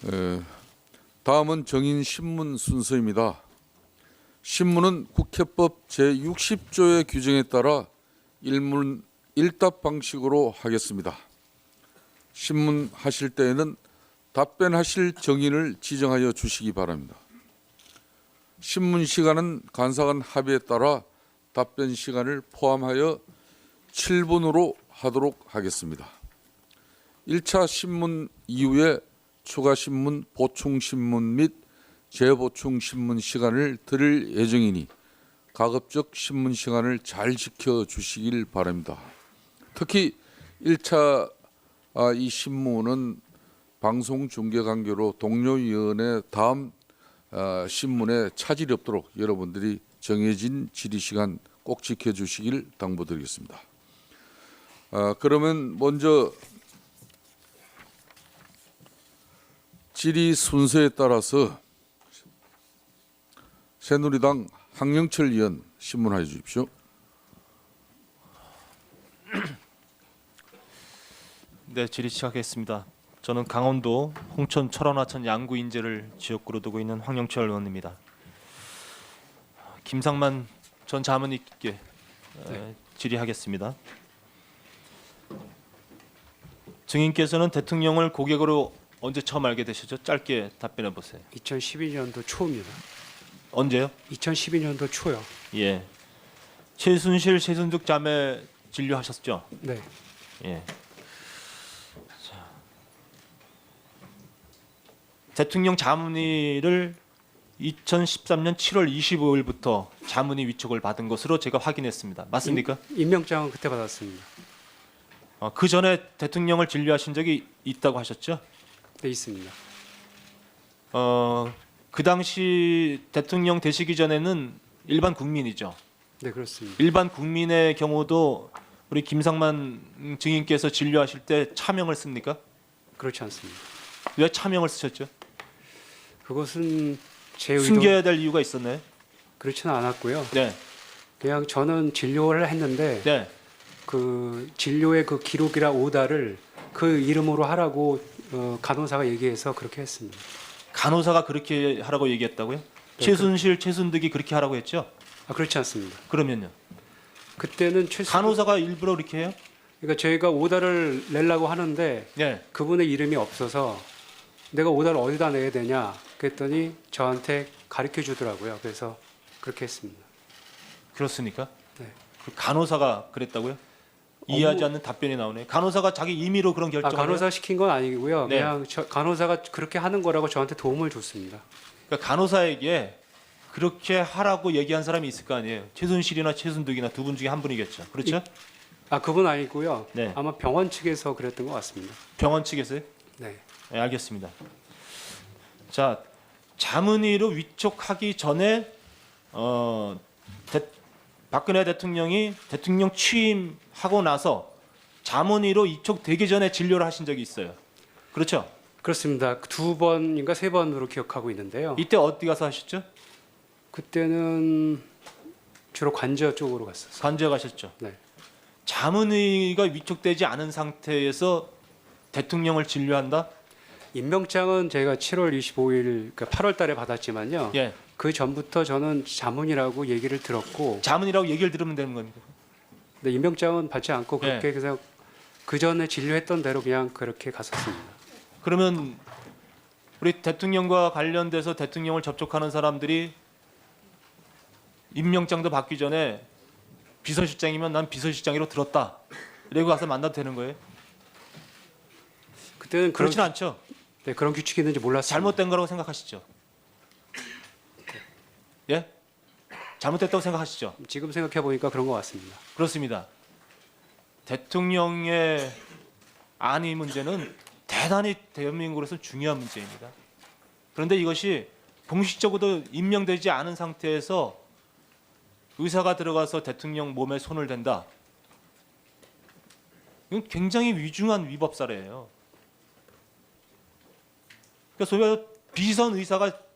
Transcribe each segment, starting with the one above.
에, 다음은 정인 신문 순서입니다. 신문은 국회법 제60조의 규정에 따라 일문 일답 방식으로 하겠습니다. 신문하실 때에는 답변하실 정인을 지정하여 주시기 바랍니다. 신문 시간은 간사간 합의에 따라 답변 시간을 포함하여 7분으로 하도록 하겠습니다. 1차 신문 이후에 추가 신문, 보충 신문 및 재보충 신문 시간을 드릴 예정이니 가급적 신문 시간을 잘 지켜주시길 바랍니다. 특히 1차 이 신문은 방송중계관계로 동료위원회 다음 신문에 차질이 없도록 여러분들이 정해진 질의 시간 꼭 지켜주시길 당부드리겠습니다. 그러면 먼저 질의 순서에 따라서 새누리당 황영철 의원 신문하여 주십시오. 네, 질의 시작하겠습니다. 저는 강원도 홍천 철원하천 양구 인재를 지역구로 두고 있는 황영철 의원입니다. 김상만 전 자문위께 질의하겠습니다. 증인께서는 대통령을 고객으로 언제 처음 알게 되셨죠? 짧게 답변해 보세요. 2012년도 초입니다. 언제요? 2012년도 초요. 예. 최순실, 최순득 자매 진료하셨죠? 네. 예. 자. 대통령 자문위를 2013년 7월 25일부터 자문위 위촉을 받은 것으로 제가 확인했습니다. 맞습니까? 임명장은 그때 받았습니다. 그 전에 대통령을 진료하신 적이 있다고 하셨죠? 네, 있습니다. 그 당시 대통령 되시기 전에는 일반 국민이죠. 네, 그렇습니다. 일반 국민의 경우도 우리 김상만 증인께서 진료하실 때 차명을 씁니까? 그렇지 않습니다. 왜 차명을 쓰셨죠? 그것은 제 의도 숨겨야 될 이유가 있었나요? 그렇지는 않았고요. 네. 그냥 저는 진료를 했는데 네. 그 진료의 그 기록이라 오다를 그 이름으로 하라고 간호사가 얘기해서 그렇게 했습니다. 간호사가 그렇게 하라고 얘기했다고요? 최순실, 최순득이 그렇게 하라고 했죠? 그렇지 않습니다. 그러면요. 그때는 간호사가 일부러 그렇게 해요? 그러니까 저희가 오다를 내려고 하는데 네. 그분의 이름이 없어서 내가 오다를 어디다 내야 되냐 그랬더니 저한테 가르쳐 주더라고요. 그래서 그렇게 했습니다. 그렇습니까? 네. 그 간호사가 그랬다고요? 이해하지 않는 답변이 나오네요. 간호사가 자기 임의로 그런 결정을 해요? 간호사 시킨 건 아니고요. 네. 그냥 간호사가 그렇게 하는 거라고 저한테 도움을 줬습니다. 그러니까 간호사에게 그렇게 하라고 얘기한 사람이 있을 거 아니에요. 최순실이나 최순득이나 두 분 중에 한 분이겠죠. 그렇죠? 그분 아니고요. 네. 아마 병원 측에서 그랬던 것 같습니다. 병원 측에서요? 네. 네, 알겠습니다. 자, 자문위로 위촉하기 전에 박근혜 대통령이 대통령 취임하고 나서 자문위로 위촉되기 전에 진료를 하신 적이 있어요. 그렇죠? 그렇습니다. 2번인가 3번으로 기억하고 있는데요. 이때 어디 가서 하셨죠? 그때는 주로 관저 쪽으로 갔었어요. 관저 가셨죠? 네. 자문위가 위촉되지 않은 상태에서 대통령을 진료한다? 임명장은 제가 7월 25일, 그러니까 8월 달에 받았지만요. 예. 그 전부터 저는 자문이라고 얘기를 들었고, 자문이라고 얘기를 들으면 되는 겁니다. 네, 임명장은 받지 않고 그렇게 네. 그래서 그 전에 진료했던 대로 그냥 그렇게 갔었습니다. 그러면 우리 대통령과 관련돼서 대통령을 접촉하는 사람들이 임명장도 받기 전에 비서실장이면 난 비서실장으로 들었다. 이러고 가서 만나도 되는 거예요? 그때는 그렇진 않죠. 네, 그런 규칙이 있는지 몰랐습니다. 잘못된 거라고 생각하시죠? 예? 잘못됐다고 생각하시죠? 지금 생각해 보니까 그런 것 같습니다. 그렇습니다. 대통령의 안위 문제는 대단히 대한민국으로서 중요한 문제입니다. 그런데 이것이 공식적으로 임명되지 않은 상태에서 의사가 들어가서 대통령 몸에 손을 댄다. 이건 굉장히 위중한 위법 사례예요. 그러니까 소위 말해서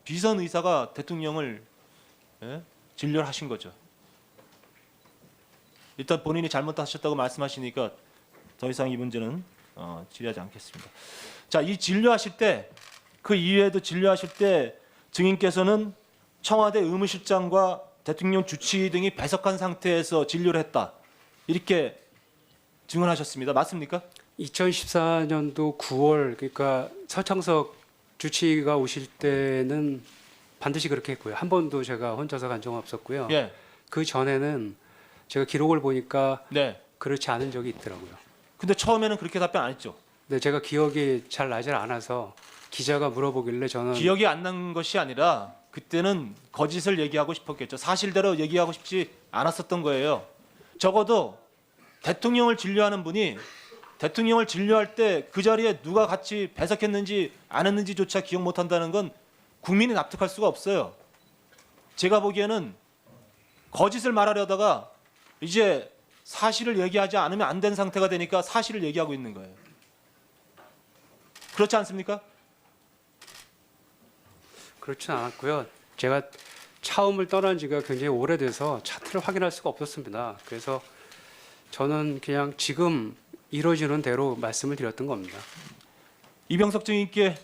비선 의사가 대통령을 진료를 하신 거죠. 일단 본인이 잘못하셨다고 말씀하시니까 더 이상 이 문제는 질의하지 않겠습니다. 자, 이 진료하실 때 그 이후에도 진료하실 때 증인께서는 청와대 의무실장과 대통령 주치의 등이 배석한 상태에서 진료를 했다. 이렇게 증언하셨습니다. 맞습니까? 2014년도 9월 그러니까 서창석 주치의가 오실 때는 반드시 그렇게 했고요. 한 번도 제가 혼자서 간 적은 없었고요. 예. 그 전에는 제가 기록을 보니까 네. 그렇지 않은 적이 있더라고요. 근데 처음에는 그렇게 답변 안 했죠. 근데 제가 기억이 잘 나질 않아서 기자가 물어보길래 저는 기억이 안 난 것이 아니라 그때는 거짓을 얘기하고 싶었겠죠. 사실대로 얘기하고 싶지 않았었던 거예요. 적어도 대통령을 진료하는 분이 대통령을 진료할 때 그 자리에 누가 같이 배석했는지 안 했는지조차 기억 못 한다는 건 국민이 납득할 수가 없어요. 제가 보기에는 거짓을 말하려다가 이제 사실을 얘기하지 않으면 안 된 상태가 되니까 사실을 얘기하고 있는 거예요. 그렇지 않습니까? 그렇지는 않았고요. 제가 차움을 떠난 지가 굉장히 오래돼서 차트를 확인할 수가 없었습니다. 그래서 저는 그냥 지금 이루어지는 대로 말씀을 드렸던 겁니다. 이병석 증인께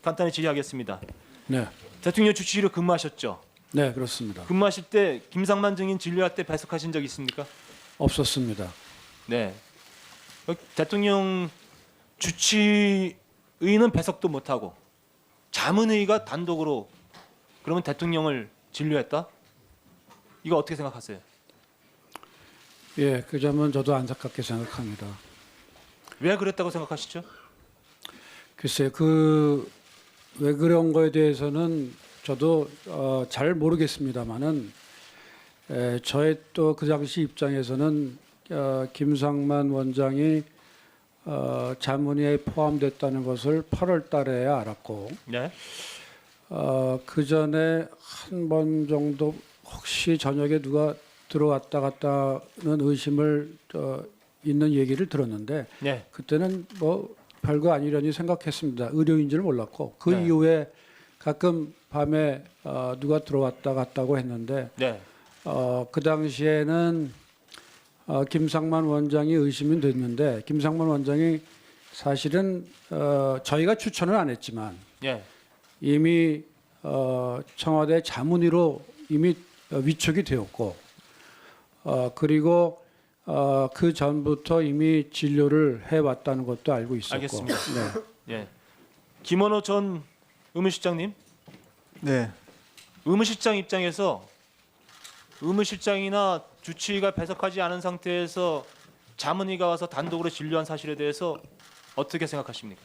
간단히 질의하겠습니다. 네, 대통령 주치의로 근무하셨죠? 네 그렇습니다. 근무하실 때 김상만 증인 진료할 때 배석하신 적 있습니까? 없었습니다. 네. 대통령 주치의는 배석도 못하고 자문회의가 단독으로 그러면 대통령을 진료했다? 이거 어떻게 생각하세요? 예, 그 점은 저도 안타깝게 생각합니다. 왜 그랬다고 생각하시죠? 글쎄, 그 왜 그런 거에 대해서는 저도 잘 모르겠습니다만은 저의 또 그 당시 입장에서는 김상만 원장이 자문위에 포함됐다는 것을 8월 달에 알았고 네. 그 전에 한 번 정도 혹시 저녁에 누가 들어왔다 갔다는 의심을 있는 얘기를 들었는데 네. 그때는 뭐 별거 아니려니 생각했습니다. 의료인 줄 몰랐고 그 네. 이후에 가끔 밤에 누가 들어왔다 갔다고 했는데 네. 그 당시에는 김상만 원장이 의심이 됐는데 김상만 원장이 사실은 저희가 추천을 안 했지만 네. 이미 청와대 자문위로 이미 위촉이 되었고 그리고 그 전부터 이미 진료를 해왔다는 것도 알고 있었고. 알겠습니다. 네. 예. 김원호 전 의무실장님, 네, 의무실장 입장에서 의무실장이나 주치의가 배석하지 않은 상태에서 자문위가 와서 단독으로 진료한 사실에 대해서 어떻게 생각하십니까?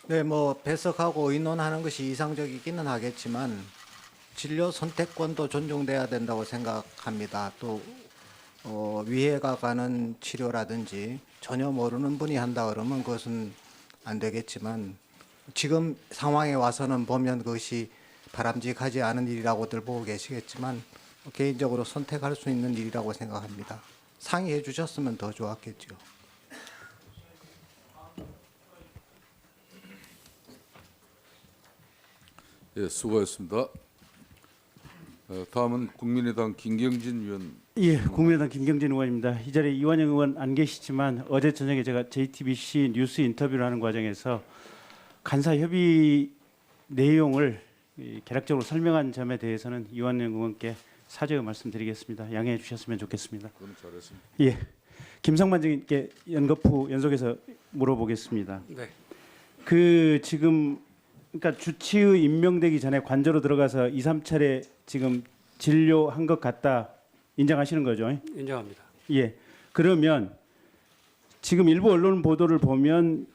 네, 뭐 배석하고 의논하는 것이 이상적이기는 하겠지만 진료 선택권도 존중돼야 된다고 생각합니다. 또 위해가 가는 치료라든지 전혀 모르는 분이 한다 그러면 그것은 안 되겠지만 지금 상황에 와서는 보면 그것이 바람직하지 않은 일이라고들 보고 계시겠지만 개인적으로 선택할 수 있는 일이라고 생각합니다. 상의해 주셨으면 더 좋았겠죠. 예, 수고하셨습니다. 다음은 국민의당 김경진 의원. 예, 국민의당 김경진 의원입니다. 이 자리에 이완영 의원 안 계시지만 어제 저녁에 제가 JTBC 뉴스 인터뷰를 하는 과정에서 간사 협의 내용을 개략적으로 설명한 점에 대해서는 이완영 의원께 사죄의 말씀드리겠습니다. 양해해 주셨으면 좋겠습니다. 그럼 잘했습니다. 예, 김성만 증인께 연속해서 물어보겠습니다. 네. 그 지금 그러니까 주치의 임명되기 전에 관저로 들어가서 2, 3차례 지금 진료한 것 같다 인정하시는 거죠? 인정합니다. 예. 그러면 지금 일부 언론 보도를 보면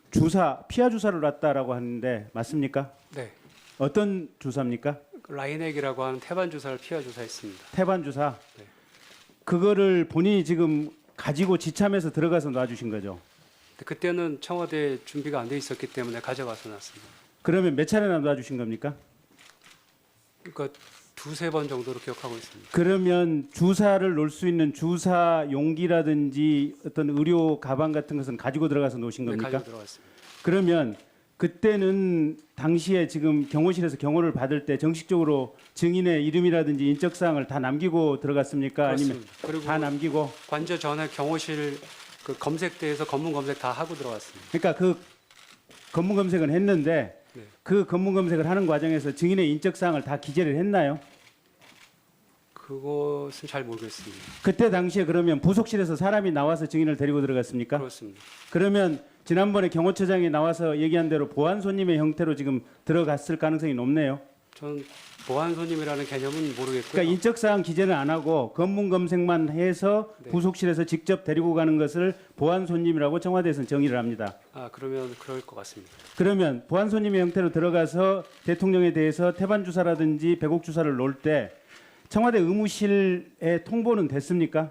피하 주사를 놨다라고 하는데 맞습니까? 네. 어떤 주사입니까? 라이넥이라고 하는 태반 주사를 피하 주사했습니다. 태반 주사. 네. 그거를 본인이 지금 가지고 지참해서 들어가서 놔주신 거죠? 그때는 청와대 준비가 안 돼 있었기 때문에 가져가서 놨습니다. 그러면 몇 차례나 놔주신 겁니까? 그러니까 두세 번 정도로 기억하고 있습니다. 그러면 주사를 놓을 수 있는 주사 용기라든지 어떤 의료 가방 같은 것은 가지고 들어가서 놓으신 네, 겁니까? 가지고 들어갔습니다. 그러면 그때는 당시에 지금 경호실에서 경호를 받을 때 정식적으로 증인의 이름이라든지 인적 사항을 다 남기고 들어갔습니까? 아니면 그렇습니다. 그리고 다 남기고? 관저 전에 경호실 그 검색대에서 검문 검색 다 하고 들어갔습니다. 그러니까 그 검문 검색은 했는데 네. 그 검문 검색을 하는 과정에서 증인의 인적 사항을 다 기재를 했나요? 그것은 잘 모르겠습니다. 그때 당시에 그러면 부속실에서 사람이 나와서 증인을 데리고 들어갔습니까? 그렇습니다. 그러면 지난번에 경호처장이 나와서 얘기한 대로 보안 손님의 형태로 지금 들어갔을 가능성이 높네요. 저는 보안 손님이라는 개념은 모르겠고요. 그러니까 인적 사항 기재는 안 하고 검문 검색만 해서 네. 부속실에서 직접 데리고 가는 것을 보안 손님이라고 청와대에서는 정의를 합니다. 아, 그러면 그럴 것 같습니다. 그러면 보안 손님의 형태로 들어가서 대통령에 대해서 태반 주사라든지 배곡 주사를 놓을 때 청와대 의무실에 통보는 됐습니까?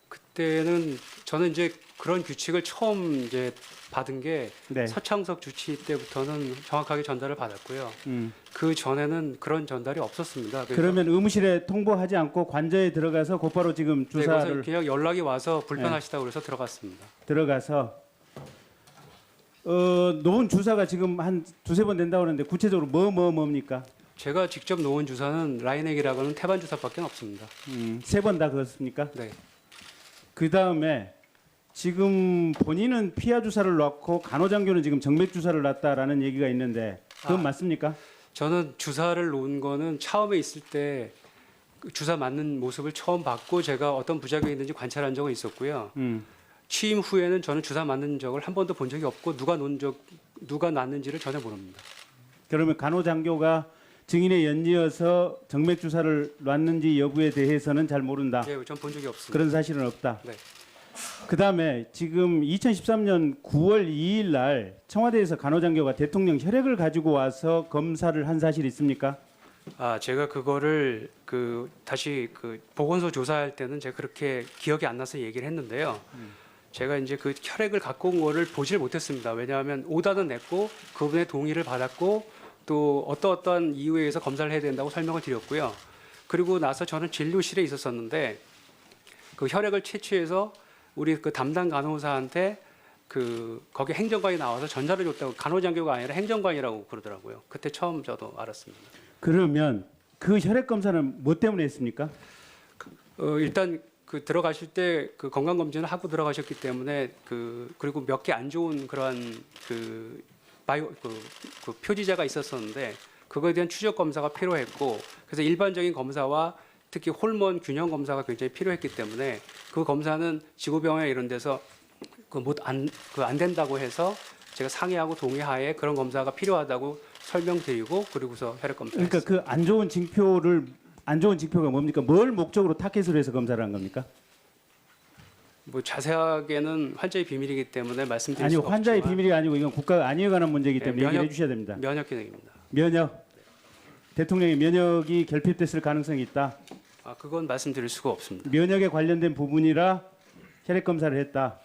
그때는 저는 이제 그런 규칙을 처음 이제 받은 게 네. 서창석 주치 때부터는 정확하게 전달을 받았고요. 음. 그 전에는 그런 전달이 없었습니다. 그래서 그러면 의무실에 통보하지 않고 관저에 들어가서 곧바로 지금 네, 그래서 주사를 그냥 연락이 와서 불편하시다고 그래서 들어갔습니다. 들어가서 놓은 주사가 지금 한 두세 번 된다고 하는데 구체적으로 뭡니까? 제가 직접 놓은 주사는 라이넥이라고 하는 태반 주사밖에 없습니다. 세 번 다 그렇습니까? 네. 그 다음에 지금 본인은 피하 주사를 놨고 간호장교는 지금 정맥 주사를 놨다라는 얘기가 있는데 그건 맞습니까? 저는 주사를 놓은 거는 처음에 있을 때그 주사 맞는 모습을 처음 봤고 제가 어떤 부작용이 있는지 관찰한 적은 있었고요. 취임 후에는 저는 주사 맞는 적을 한 번도 본 적이 없고 누가 놨는지를 전혀 모릅니다. 그러면 간호장교가 증인에 연이어서 정맥 주사를 놨는지 여부에 대해서는 잘 모른다. 네, 전 본 적이 없습니다. 그런 사실은 없다. 네. 그다음에 지금 2013년 9월 2일 날 청와대에서 간호장교가 대통령 혈액을 가지고 와서 검사를 한 사실이 있습니까? 아, 제가 그거를 다시 보건소 조사할 때는 제가 그렇게 기억이 안 나서 얘기를 했는데요. 제가 이제 그 혈액을 갖고 온 거를 보질 못했습니다. 왜냐하면 오다는 냈고 그분의 동의를 받았고 또 어떠한 이유에 의해서 검사를 해야 된다고 설명을 드렸고요. 그리고 나서 저는 진료실에 있었었는데 그 혈액을 채취해서 우리 그 담당 간호사한테 거기 행정관이 나와서 전자를 줬다고, 간호장교가 아니라 행정관이라고 그러더라고요. 그때 처음 저도 알았습니다. 그러면 그 혈액 검사는 뭐 때문에 했습니까? 일단 들어가실 때 그 건강 검진을 하고 들어가셨기 때문에 그리고 몇 개 안 좋은 그러한 표지자가 있었었는데 그거에 대한 추적 검사가 필요했고, 그래서 일반적인 검사와 특히 호르몬 균형 검사가 굉장히 필요했기 때문에 그 검사는 지구병원 이런 데서 안 된다고 해서 제가 상의하고 동의하에 그런 검사가 필요하다고 설명드리고 그리고서 혈액 검사를 그러니까 그 안 좋은 징표가 뭡니까? 뭘 목적으로 타겟으로 해서 검사를 한 겁니까? 뭐 자세하게는 환자의 비밀이기 때문에 말씀드릴 아니요, 수가 환자의 없지만 비밀이 아니고 이건 국가 안위에 관한 문제이기 네, 때문에 얘기를 해주셔야 됩니다. 면역 기능입니다. 면역, 대통령의 면역이 결핍됐을 가능성이 있다. 아, 그건 말씀드릴 수가 없습니다. 면역에 관련된 부분이라 혈액 검사를 했다.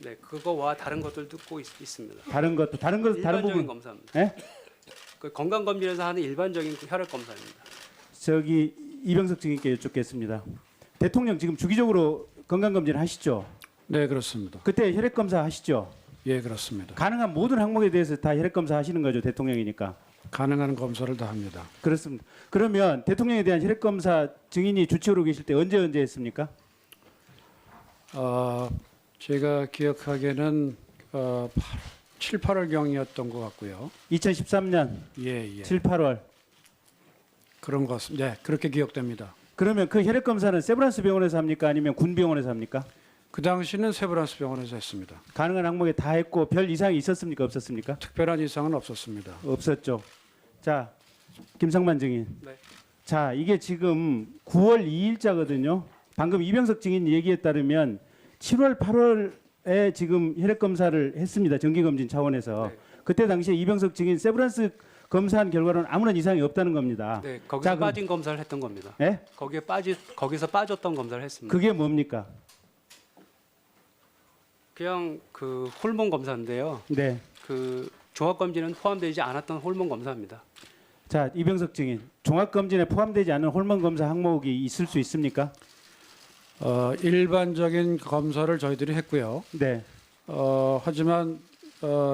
네, 그거와 다른 것들도 꼭 있습니다. 다른 일반적인 부분. 검사입니다. 예? 그 건강검진에서 하는 일반적인 혈액 검사입니다. 저기 이병석 증인께 여쭙겠습니다. 대통령 지금 주기적으로 건강검진 하시죠? 네, 그렇습니다. 그때 혈액 검사 하시죠? 예, 그렇습니다. 가능한 모든 항목에 대해서 다 혈액 검사 하시는 거죠, 대통령이니까. 가능한 검사를 다 합니다. 그렇습니다. 그러면 대통령에 대한 혈액 검사 증인이 주치의로 계실 때 언제 했습니까? 제가 기억하기에는 7, 8월 경이었던 것 같고요. 2013년 예. 7, 8월. 그런 것 같습니다. 네, 그렇게 기억됩니다. 그러면 그 혈액 검사는 세브란스 병원에서 합니까? 아니면 군 병원에서 합니까? 그 당시는 세브란스 병원에서 했습니다. 가능한 항목에 다 했고 별 이상이 있었습니까? 없었습니까? 특별한 이상은 없었습니다. 없었죠. 자, 김성만 증인. 네. 자, 이게 지금 9월 2일자거든요. 방금 이병석 증인 얘기에 따르면 7월, 8월에 지금 혈액 검사를 했습니다. 정기 검진 차원에서. 네. 그때 당시에 이병석 증인 세브란스 검사한 결과로는 아무런 이상이 없다는 겁니다. 네, 거기서 자, 그럼- 빠진 검사를 했던 겁니다. 예? 거기서 빠졌던 검사를 했습니다. 그게 뭡니까? 그냥 호르몬 검사인데요. 네. 종합 검진은 포함되지 않았던 호르몬 검사입니다. 자, 이병석 증인. 종합 검진에 포함되지 않은 호르몬 검사 항목이 있을 수 있습니까? 일반적인 검사를 저희들이 했고요. 네. 하지만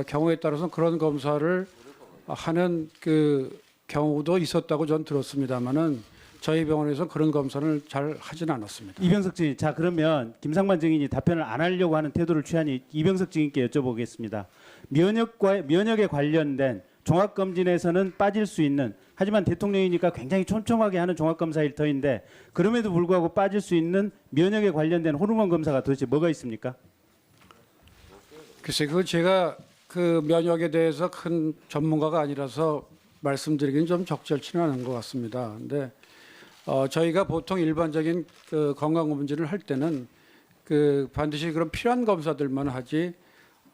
경우에 따라서는 그런 검사를 하는 경우도 있었다고 전 들었습니다만은 저희 병원에서 그런 검사를 잘 하진 않았습니다. 이병석 증인. 자, 그러면 김상만 증인이 답변을 안 하려고 하는 태도를 취하니 이병석 증인께 여쭤보겠습니다. 면역에 관련된 종합검진에서는 빠질 수 있는, 하지만 대통령이니까 굉장히 촘촘하게 하는 종합검사 일터인데 그럼에도 불구하고 빠질 수 있는 면역에 관련된 호르몬 검사가 도대체 뭐가 있습니까? 글쎄, 그 제가 그 면역에 대해서 큰 전문가가 아니라서 말씀드리기는 좀 적절치는 않은 것 같습니다. 근데 저희가 보통 일반적인 그 건강검진을 할 때는 그 반드시 그런 필요한 검사들만 하지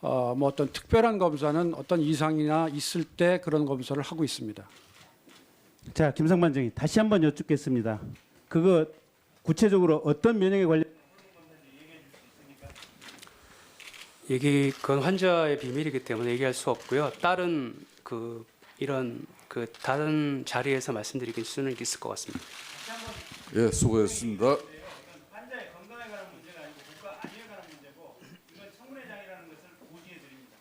뭐 어떤 특별한 검사는 어떤 이상이나 있을 때 그런 검사를 하고 있습니다. 자, 김성만 정의 다시 한번 여쭙겠습니다. 그거 구체적으로 어떤 면역에 관련 그건 환자의 비밀이기 때문에 얘기할 수 없고요. 다른 다른 자리에서 말씀드릴 수는 있을 것 같습니다. 예, 수고했습니다. 환자의 건강에 관한 문제가 아니고 국가 안위에 관한 문제고 이건 청문회장이라는 것을 고지해 드립니다.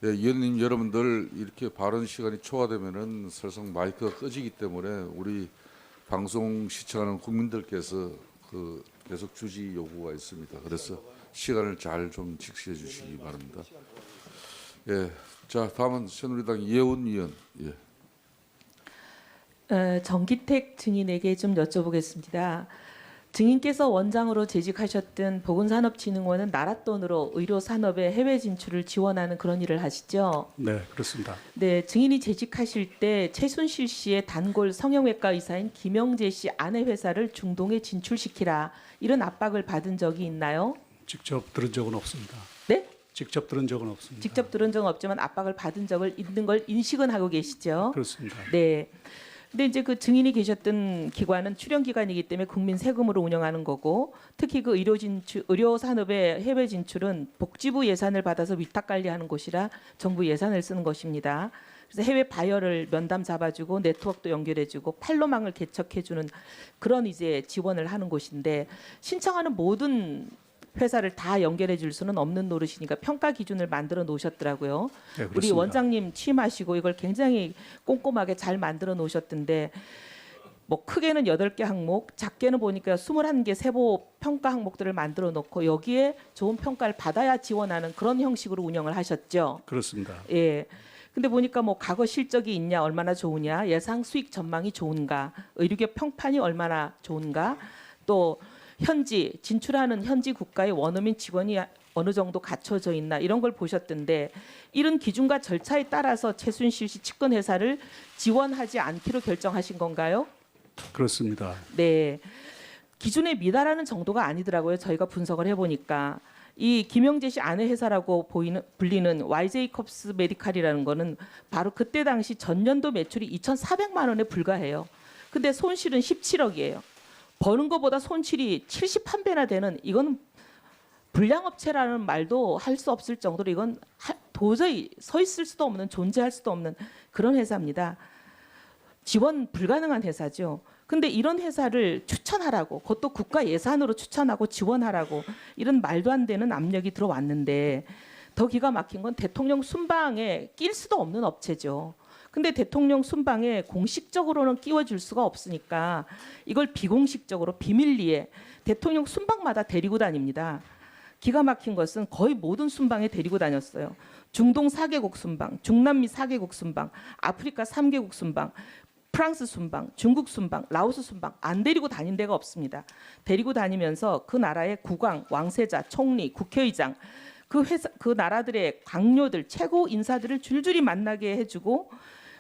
예, 위원님 여러분들 이렇게 발언 시간이 초과되면은 설상 마이크가 꺼지기 때문에 우리 방송 시청하는 국민들께서 그 계속 주지 요구가 있습니다. 그래서 시간을 잘 좀 지키해 주시기 바랍니다. 예, 자 다음은 새누리당 이혜원 의원. 예. 정기택 증인에게 좀 여쭤보겠습니다. 증인께서 원장으로 재직하셨던 보건산업진흥원은 나라 돈으로 의료산업의 해외 진출을 지원하는 그런 일을 하시죠? 네, 그렇습니다. 네, 증인이 재직하실 때 최순실 씨의 단골 성형외과 의사인 김영재 씨 아내 회사를 중동에 진출시키라 이런 압박을 받은 적이 있나요? 직접 들은 적은 없습니다. 네? 직접 들은 적은 없습니다. 직접 들은 적은 없지만 압박을 받은 적을 있는 걸 인식은 하고 계시죠? 그렇습니다. 네. 근데 이제 그 증인이 계셨던 기관은 출연 기관이기 때문에 국민 세금으로 운영하는 거고, 특히 그 의료 산업의 해외 진출은 복지부 예산을 받아서 위탁 관리하는 곳이라 정부 예산을 쓰는 것입니다. 그래서 해외 바이어를 면담 잡아주고 네트워크도 연결해주고 팔로망을 개척해주는 그런 이제 지원을 하는 곳인데, 신청하는 모든 회사를 다 연결해 줄 수는 없는 노릇이니까 평가 기준을 만들어 놓으셨더라고요. 네, 우리 그렇습니다. 원장님 취임하시고 이걸 굉장히 꼼꼼하게 잘 만들어 놓으셨던데, 뭐 크게는 8개 항목, 작게는 보니까 21개 세부 평가 항목들을 만들어 놓고 여기에 좋은 평가를 받아야 지원하는 그런 형식으로 운영을 하셨죠. 그렇습니다. 예. 근데 보니까 뭐 과거 실적이 있냐, 얼마나 좋으냐, 예상 수익 전망이 좋은가, 의료계 평판이 얼마나 좋은가, 또 현지 진출하는 현지 국가의 원어민 직원이 어느 정도 갖춰져 있나 이런 걸 보셨던데, 이런 기준과 절차에 따라서 최순실 씨 측근 회사를 지원하지 않기로 결정하신 건가요? 그렇습니다. 네. 기준에 미달하는 정도가 아니더라고요. 저희가 분석을 해보니까. 이 김영재 씨 아내 회사라고 불리는 YJ컵스 메디칼이라는 거는 바로 그때 당시 전년도 매출이 2,400만 원에 불과해요. 근데 손실은 17억이에요. 버는 것보다 손실이 71배나 되는, 이건 불량업체라는 말도 할 수 없을 정도로 이건 도저히 서 있을 수도 없는, 존재할 수도 없는 그런 회사입니다. 지원 불가능한 회사죠. 근데 이런 회사를 추천하라고, 그것도 국가 예산으로 추천하고 지원하라고, 이런 말도 안 되는 압력이 들어왔는데, 더 기가 막힌 건 대통령 순방에 낄 수도 없는 업체죠. 근데 대통령 순방에 공식적으로는 끼워줄 수가 없으니까 이걸 비공식적으로 비밀리에 대통령 순방마다 데리고 다닙니다. 기가 막힌 것은 거의 모든 순방에 데리고 다녔어요. 중동 4개국 순방, 중남미 4개국 순방, 아프리카 3개국 순방, 프랑스 순방, 중국 순방, 라오스 순방 안 데리고 다닌 데가 없습니다. 데리고 다니면서 그 나라의 국왕, 왕세자, 총리, 국회의장, 그 나라들의 강요들, 최고 인사들을 줄줄이 만나게 해주고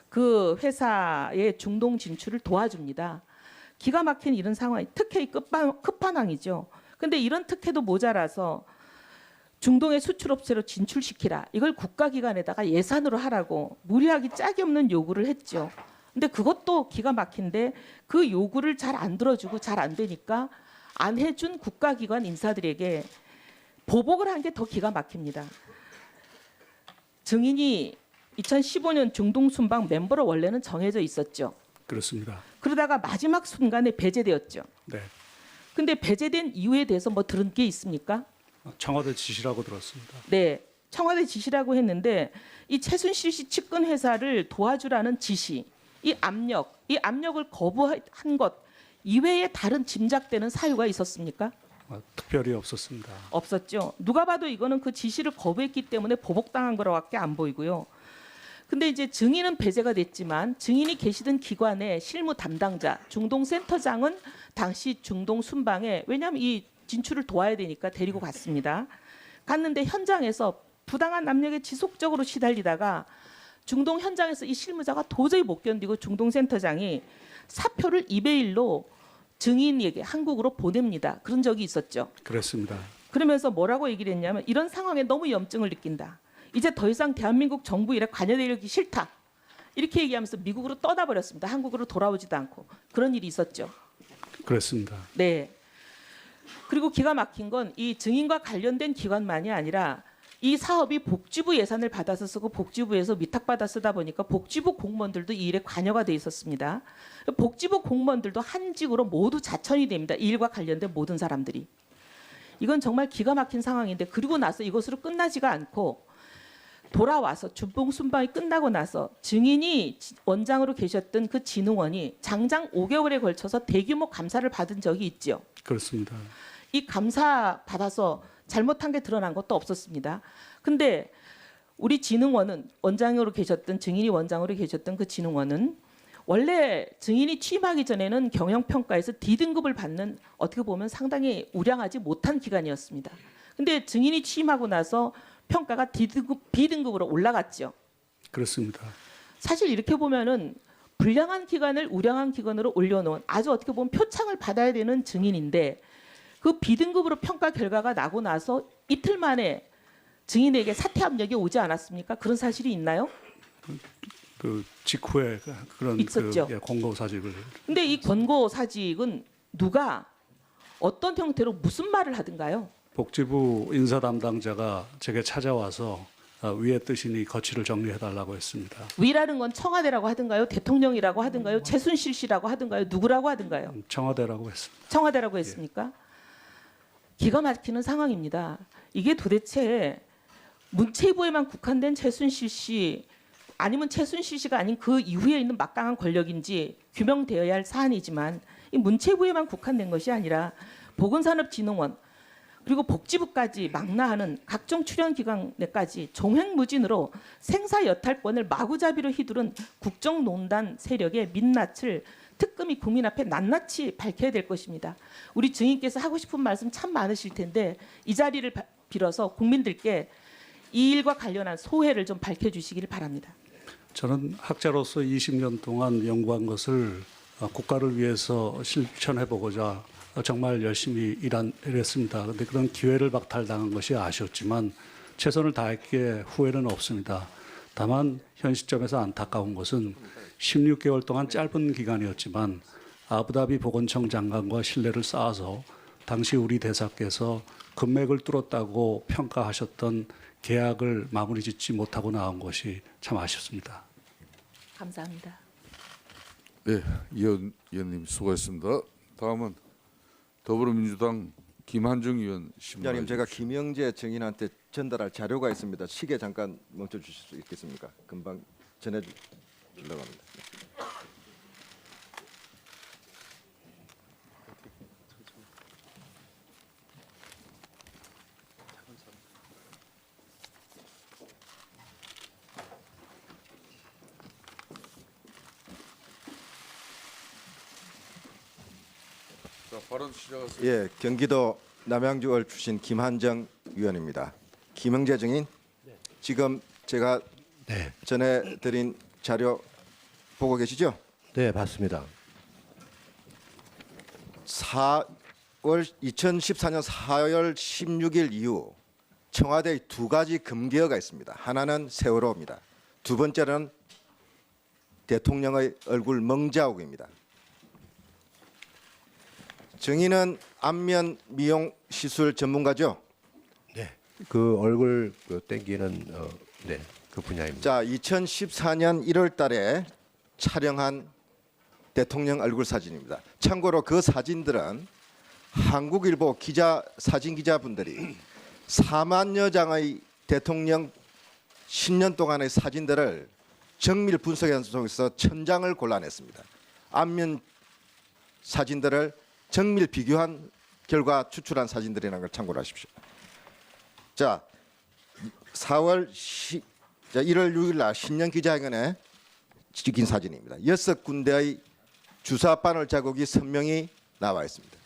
그 회사의 중동 진출을 도와줍니다. 기가 막힌 이런 상황이 특혜의 끝판왕이죠. 근데 이런 특혜도 모자라서 중동의 수출업체로 진출시키라, 이걸 국가기관에다가 예산으로 하라고 무리하기 짝이 없는 요구를 했죠. 근데 그것도 기가 막힌데 그 요구를 잘 안 들어주고 잘 안 되니까 안 해준 국가기관 인사들에게 보복을 한 게 더 기가 막힙니다. 증인이 2015년 중동 순방 멤버로 원래는 정해져 있었죠. 그렇습니다. 그러다가 마지막 순간에 배제되었죠. 네. 근데 배제된 이유에 대해서 뭐 들은 게 있습니까? 청와대 지시라고 들었습니다. 네. 청와대 지시라고 했는데 이 최순실 씨 측근 회사를 도와주라는 지시, 이 압력을 거부한 것 이외에 다른 짐작되는 사유가 있었습니까? 특별히 없었습니다. 없었죠. 누가 봐도 이거는 그 지시를 거부했기 때문에 보복당한 거라고밖에 안 보이고요. 근데 이제 증인은 배제가 됐지만 증인이 계시던 기관의 실무 담당자 중동센터장은 당시 중동 순방에 왜냐하면 이 진출을 도와야 되니까 데리고 갔습니다. 갔는데 현장에서 부당한 압력에 지속적으로 시달리다가 중동 현장에서 이 실무자가 도저히 못 견디고 중동센터장이 사표를 2대 1로 증인에게 한국으로 보냅니다. 그런 적이 있었죠. 그랬습니다. 그러면서 뭐라고 얘기를 했냐면 이런 상황에 너무 염증을 느낀다. 이제 더 이상 대한민국 정부 일에 관여되기 싫다. 이렇게 얘기하면서 미국으로 떠나버렸습니다. 한국으로 돌아오지도 않고 그런 일이 있었죠. 그랬습니다. 네. 그리고 기가 막힌 건 이 증인과 관련된 기관만이 아니라 이 사업이 복지부 예산을 받아서 쓰고 복지부에서 위탁받아 쓰다 보니까 복지부 공무원들도 이 일에 관여가 돼 있었습니다. 복지부 공무원들도 한직으로 모두 자천이 됩니다. 이 일과 관련된 모든 사람들이. 이건 정말 기가 막힌 상황인데 그리고 나서 이것으로 끝나지가 않고 돌아와서 중동 순방이 끝나고 나서 증인이 원장으로 계셨던 그 진흥원이 장장 5개월에 걸쳐서 대규모 감사를 받은 적이 있죠. 그렇습니다. 이 감사 받아서 잘못한 게 드러난 것도 없었습니다. 근데 우리 진흥원은 원장으로 계셨던 증인이 원장으로 계셨던 그 진흥원은 원래 증인이 취임하기 전에는 경영평가에서 D등급을 받는 어떻게 보면 상당히 우량하지 못한 기관이었습니다. 근데 증인이 취임하고 나서 평가가 B등급으로 올라갔죠. 그렇습니다. 사실 이렇게 보면은 불량한 기관을 우량한 기관으로 올려놓은 아주 어떻게 보면 표창을 받아야 되는 증인인데 그 B등급으로 평가 결과가 나고 나서 이틀 만에 증인에게 사퇴 압력이 오지 않았습니까? 그런 사실이 있나요? 그 직후에 그런 있었죠. 권고 사직을. 근데 이 권고 사직은 누가 어떤 형태로 무슨 말을 하든가요? 복지부 인사 담당자가 제게 찾아와서 위의 뜻이니 거취를 정리해달라고 했습니다. 위라는 건 청와대라고 하든가요? 대통령이라고 하든가요? 최순실 씨라고 하든가요? 누구라고 하든가요? 청와대라고 했습니다. 청와대라고 했습니까? 기가 막히는 상황입니다. 이게 도대체 문체부에만 국한된 최순실 씨 아니면 최순실 씨가 아닌 그 이후에 있는 막강한 권력인지 규명되어야 할 사안이지만 이 문체부에만 국한된 것이 아니라 보건산업진흥원 그리고 복지부까지 망라하는 각종 출연기관에까지 종횡무진으로 생사여탈권을 마구잡이로 휘두른 국정농단 세력의 민낯을 특검이 국민 앞에 낱낱이 밝혀야 될 것입니다. 우리 증인께서 하고 싶은 말씀 참 많으실 텐데 이 자리를 빌어서 국민들께 이 일과 관련한 소회를 좀 밝혀주시기를 바랍니다. 저는 학자로서 20년 동안 연구한 것을 국가를 위해서 실천해보고자 정말 열심히 일했습니다. 그런데 그런 기회를 박탈당한 것이 아쉬웠지만 최선을 다했기에 후회는 없습니다. 다만 현 시점에서 안타까운 것은 16개월 동안 짧은 기간이었지만 아부다비 보건청 장관과 신뢰를 쌓아서 당시 우리 대사께서 금맥을 뚫었다고 평가하셨던 계약을 마무리 짓지 못하고 나온 것이 참 아쉽습니다. 감사합니다. 네, 의원님 수고했습니다. 다음은 더불어민주당 김한중 의원 위원님, 제가 김영재 증인한테 전달할 자료가 있습니다. 시계 잠깐 멈춰 주실 수 있겠습니까? 금방 전해 주려고 합니다. 자, 발언 시작하세요. 예, 경기도 남양주을 출신 김한정 위원입니다. 김영재 증인, 지금 제가 전해드린 자료 보고 계시죠? 네, 봤습니다. 2014년 4월 16일 이후 청와대에 두 가지 금기어가 있습니다. 하나는 세월호입니다. 두 번째는 대통령의 얼굴 멍자욱입니다. 증인은 안면 미용 시술 전문가죠? 네, 그 얼굴 땡기는 네, 그 분야입니다. 자, 2014년 1월 달에 촬영한 대통령 얼굴 사진입니다. 참고로 그 사진들은 한국일보 사진 기자분들이 4만여 장의 대통령 10년 동안의 사진들을 정밀 분석에 통해서 1000장을 골라냈습니다. 앞면 사진들을 정밀 비교한 결과 추출한 사진들이라는 걸 참고를 하십시오. 자, 1월 6일 날 신년 기자회견에 찍힌 사진입니다. 6군데의 주사 바늘 자국이 선명히 나와 있습니다.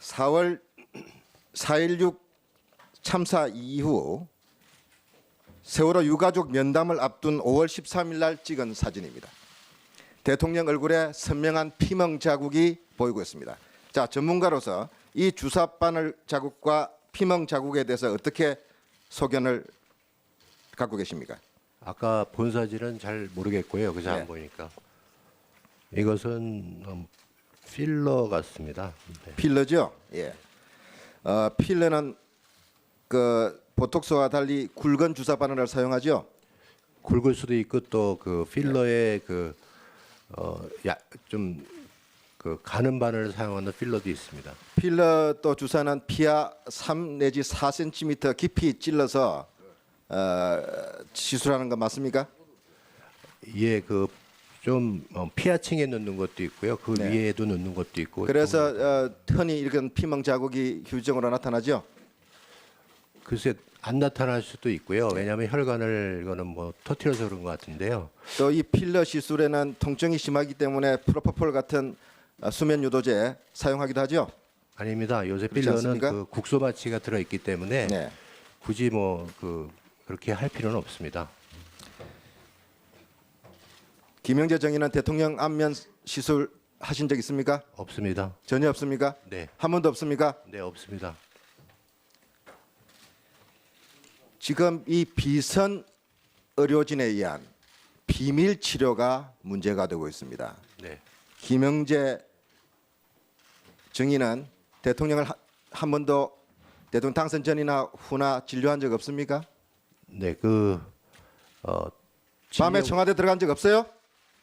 4월 4.16 참사 이후 세월호 유가족 면담을 앞둔 5월 13일 날 찍은 사진입니다. 대통령 얼굴에 선명한 피멍 자국이 보이고 있습니다. 자, 전문가로서 이 주사 바늘 자국과 피멍 자국에 대해서 어떻게 소견을 갖고 계십니까? 아까 본 사진은 잘 모르겠고요. 그저 네. 안 보니까 이것은 필러 같습니다. 네. 필러죠. 예. 필러는 그 보톡스와 달리 굵은 주사 바늘을 사용하죠. 굵을 수도 있고 또 그 필러에 좀 그 가는 바늘을 사용하는 필러도 있습니다. 필러 또 주사는 피하 3 내지 4cm 깊이 찔러서 시술하는 거 맞습니까? 예, 그 좀 피하층에 넣는 것도 있고요. 그 네. 위에도 넣는 것도 있고. 그래서 흔히 이런 피멍 자국이 휴지적으로 나타나죠. 글쎄 안 나타날 수도 있고요. 왜냐하면 혈관을 이거는 뭐 터트려서 그런 것 같은데요. 또 이 필러 시술에는 통증이 심하기 때문에 프로포폴 같은 수면 유도제 사용하기도 하죠. 아닙니다. 요새 그렇지 필러는 않습니까? 그 국소 마취가 들어 있기 때문에 네. 굳이 뭐 그렇게 할 필요는 없습니다. 김영재 정의는 대통령 안면 시술 하신 적 있습니까? 없습니다. 전혀 없습니까? 네, 한 번도 없습니까? 네 없습니다. 지금 이 비선 의료진에 의한 비밀 치료가 문제가 되고 있습니다. 네, 김영재 증인은 대통령을 한 번도 대통령 당선 전이나 후나 진료한 적 없습니까? 네 밤에 청와대 들어간 적 없어요?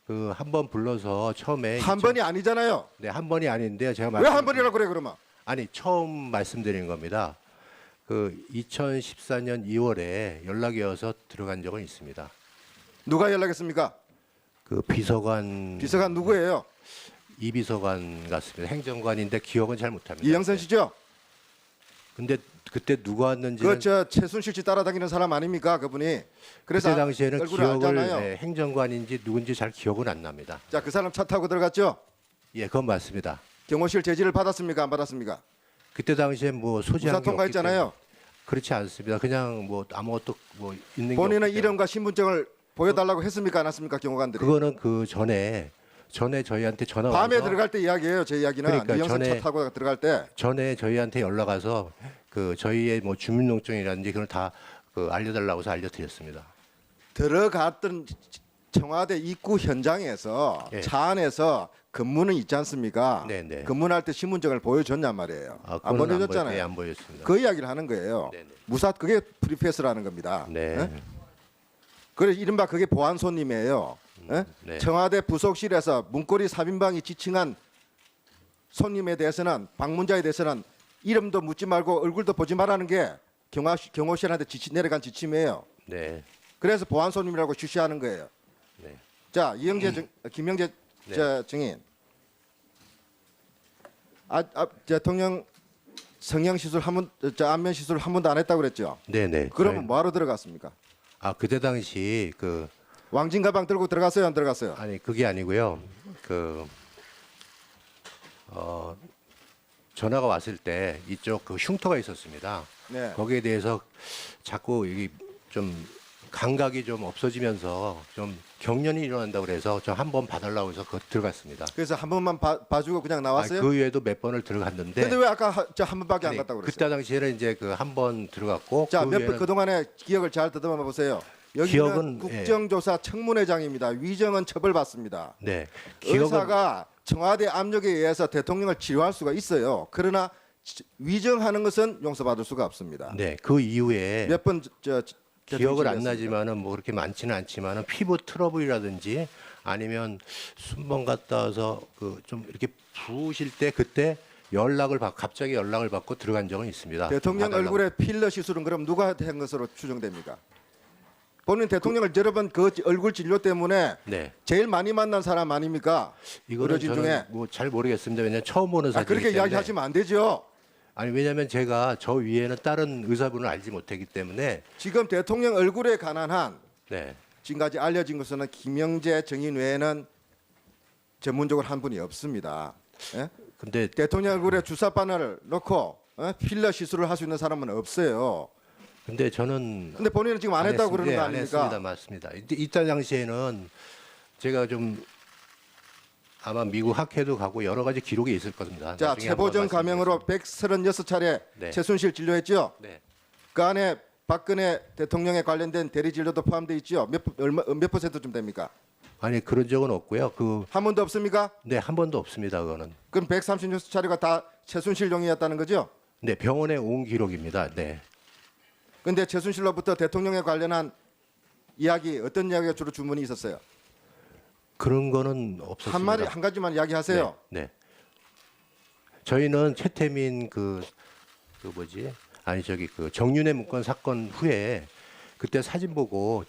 그 한 번 불러서 처음에 한 번이 아니잖아요. 네, 한 번이 아닌데요. 제가 왜 한 번이라고 그래 그러면? 아니 처음 말씀드린 겁니다. 그 2014년 2월에 연락이 와서 들어간 적은 있습니다. 누가 연락했습니까? 그 비서관 누구예요? 이 비서관 같습니다. 행정관인데 기억은 잘 못합니다. 이영선 씨죠? 근데 그때 누가 왔는지는 그저 최순실 씨 따라다니는 사람 아닙니까 그분이? 그래서 그때 당시에는 얼굴을 기억을 알잖아요. 네, 행정관인지 누군지 잘 기억은 안 납니다. 자, 그 사람 차 타고 들어갔죠? 예, 그건 맞습니다. 경호실 제지를 받았습니까? 안 받았습니까? 그때 당시에 뭐 소지한 우산 게 없기 통과했잖아요. 때문에 그렇지 않습니다. 그냥 뭐 아무것도 뭐 있는 게 본인의 없기 때문에. 이름과 신분증을 보여달라고 했습니까? 안 했습니까? 경호관들이. 그거는 그 전에 저희한테 전화 밤에 와서 들어갈 때 이야기예요. 제 이야기는 그러니까 이영선 차 전에- 타고 들어갈 때. 전에 저희한테 연락 와서 그 저희의 뭐 주민등록증이라든지 그걸 다 그 알려달라고 해서 알려드렸습니다. 들어갔던 청와대 입구 현장에서 예. 차 안에서 근무는 있지 않습니까? 네네. 근무할 때 신분증을 보여줬냔 말이에요. 아, 안 그거는 보여줬잖아요. 안 보였습니다. 그 이야기를 하는 거예요. 네네. 그게 프리패스라는 겁니다. 네. 예? 그래 이른바 그게 보안 손님이에요. 예? 네. 청와대 부속실에서 문고리 3인방이 지칭한 손님에 대해서는 방문자에 대해서는 이름도 묻지 말고 얼굴도 보지 말라는 게 경호실한테 내려간 지침이에요. 네. 그래서 보안 손님이라고 주시하는 거예요. 네. 자, 김영재 네. 증인. 대통령 성형 시술 안면 시술 한 번도 안 했다고 그랬죠. 네네. 그러면 뭐하러 들어갔습니까? 아 그때 당시 그 왕진 가방 들고 들어갔어요, 안 들어갔어요? 아니 그게 아니고요. 전화가 왔을 때 이쪽 그 흉터가 있었습니다. 네. 거기에 대해서 자꾸 이게 좀 감각이 좀 없어지면서 좀 경련이 일어난다고 그래서 저 한 번 봐달라고 해서 들어갔습니다. 그래서 한 번만 봐주고 그냥 나왔어요? 그 외에도 몇 번을 들어갔는데. 근데 왜 아까 저 한 번밖에 안 아니, 갔다고 그랬어요? 그때 당시에는 이제 그 한 번 들어갔고. 자, 그 외에는 그동안의 기억을 잘 더듬어 보세요. 여기는 기억은, 국정조사 청문회장입니다. 위정은 처벌받습니다. 네. 기억은 의사가 청와대 압력에 의해서 대통령을 치료할 수가 있어요. 그러나 위정하는 것은 용서받을 수가 없습니다. 네. 그 이후에 몇 번 기억을 안 나지만은 뭐 그렇게 많지는 않지만은 피부 트러블이라든지 아니면 순번 갔다 와서 그 좀 이렇게 부으실 때 그때 갑자기 연락을 받고 들어간 적은 있습니다. 대통령 좀 봐달라고. 얼굴에 필러 시술은 그럼 누가 한 것으로 추정됩니까? 본인 대통령을 여러 번 그 얼굴 진료 때문에 네. 제일 많이 만난 사람 아닙니까? 이거는 의료진 저는 중에. 뭐 잘 모르겠습니다. 왜냐하면 처음 보는 사진이기 그렇게 때문에. 이야기하시면 안 되죠. 아니 왜냐하면 제가 저 위에는 다른 의사분을 알지 못하기 때문에. 지금 대통령 얼굴에 관한 한 네. 지금까지 알려진 것은 김영재 정인 외에는 전문적으로 한 분이 없습니다. 예? 근데 대통령 얼굴에 주사바늘 넣고 필러 시술을 할 수 있는 사람은 없어요. 근데 저는 근데 본인은 지금 안 했다고 그러는 거 안 아닙니까? 했습니다. 맞습니다. 이때 당시에는 제가 좀 아마 미국 학회도 가고 여러 가지 기록이 있을 겁니다. 자, 나중에 최보정 한번 감염으로 136차례 네. 최순실 진료했죠. 네. 그 안에 박근혜 대통령에 관련된 대리 진료도 포함되어 있죠. 몇 퍼센트쯤 됩니까? 아니 그런 적은 없고요. 한 번도 없습니까? 네, 한 번도 없습니다. 그거는. 그럼 136차례가 다 최순실용이었다는 거죠? 네, 병원에 온 기록입니다. 네. 근데 최순실로부터 대통령에 관련한 이야기 어떤 이야기가 주로 주문이 있었어요? 그런 거는 없었습니다. 한 가지만 이야기하세요. 네. 네. 저희는 최태민 그 뭐지? 아니 저기 그 정윤회 문건 사건 후에 그때 사진 보고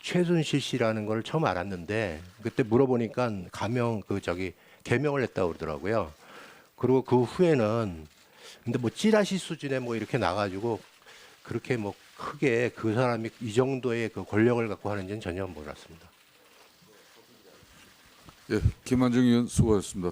최순실 씨라는 걸 처음 알았는데 그때 물어보니까 개명을 했다고 그러더라고요. 그리고 그 후에는 근데 뭐 찌라시 수준에 뭐 이렇게 나가지고 그렇게 뭐 크게 그 사람이 이 정도의 그 권력을 갖고 하는지는 전혀 몰랐습니다. 예, 김한정 의원 수고하셨습니다.